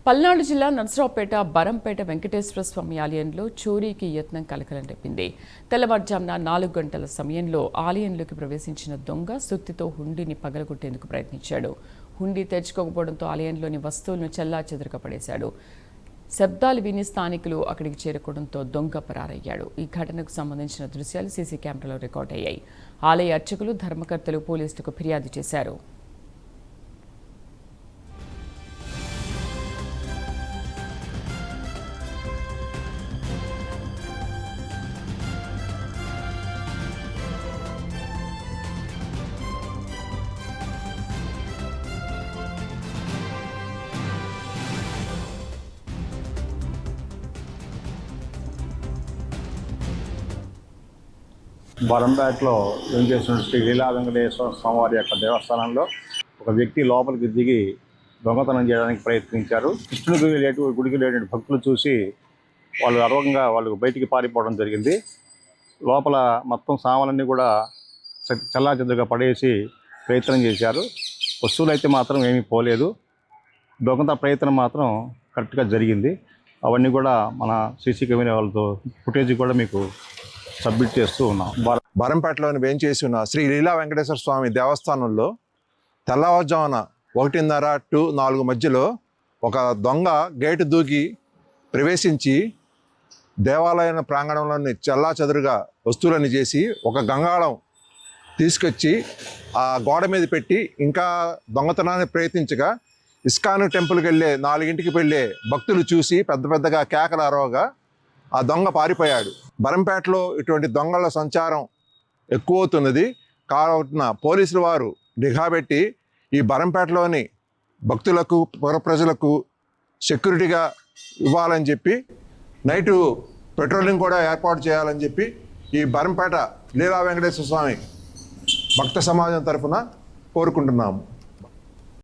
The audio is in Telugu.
పల్నాడు జిల్లా నర్సరావుపేట బరంపేట వెంకటేశ్వర స్వామి ఆలయంలో చోరీకి యత్నం కలకలం రేపింది. తెల్లవారుజామున 4 గంటల సమయంలో ఆలయంలోకి ప్రవేశించిన దొంగ సుత్తితో హుండీని పగలగొట్టేందుకు ప్రయత్నించాడు. హుండీ తెరుచుకోకపోవడంతో ఆలయంలోని వస్తువులను చెల్లాచెదరుగా పడేశాడు. శబ్దాలు విని స్థానికులు అక్కడికి చేరుకోవడంతో దొంగ పరారయ్యాడు. ఈ ఘటనకు సంబంధించిన దృశ్యాలు సీసీ కెమెరాలో రికార్డ్ అయ్యాయి. ఆలయ అర్చకులు, ధర్మకర్తలు పోలీసులకు ఫిర్యాదు చేశారు. బరంపేటలో వెంకటేశ్వర శ్రీ లీలా వెంకటేశ్వర స్వామివారి యొక్క దేవస్థానంలో ఒక వ్యక్తి లోపలికి దిగి దొంగతనం చేయడానికి ప్రయత్నించారు. కృష్ణుడికి గుడికి వెళ్ళేటువంటి భక్తులు చూసి వాళ్ళు అర్వంగా వాళ్ళు బయటికి పారిపోవడం జరిగింది. లోపల మొత్తం సామాన్లన్నీ కూడా చల్లాచెదురుగా పడేసి ప్రయత్నం చేశారు. వస్తువులు అయితే మాత్రం ఏమీ పోలేదు. దొంగత ప్రయత్నం మాత్రం కరెక్ట్గా జరిగింది. అవన్నీ కూడా మన సీసీ కెమెరా వాళ్ళతో ఫుటేజ్ కూడా మీకు సబ్మిట్ చేస్తూ ఉన్నాం. బరంపేటలోని వేంచేసి ఉన్న శ్రీ లీలా వెంకటేశ్వర స్వామి దేవస్థానంలో తెల్లవారుజామున 1:30 to 4 మధ్యలో ఒక దొంగ గేటు దూకి ప్రవేశించి దేవాలయ ప్రాంగణంలోని చెల్లాచెదురుగా వస్తువులని చేసి ఒక గంగాళం తీసుకొచ్చి ఆ గోడ మీద పెట్టి ఇంకా దొంగతనాన్ని ప్రయత్నించగా ఇస్కాన్ టెంపుల్కి వెళ్ళే 4ంటికి వెళ్ళే భక్తులు చూసి పెద్దగా కేకలు అరవగా ఆ దొంగ పారిపోయాడు. బరంపేటలో ఇటువంటి దొంగల సంచారం ఎక్కువవుతున్నది. కావున పోలీసుల వారు నిఘా పెట్టి ఈ బరంపేటలోని భక్తులకు పుర ప్రజలకు సెక్యూరిటీగా ఇవ్వాలని చెప్పి నైటు పెట్రోలింగ్ కూడా ఏర్పాటు చేయాలని చెప్పి ఈ బరంపేట లీలా వెంకటేశ్వర స్వామి భక్త సమాజం తరఫున కోరుకుంటున్నాము.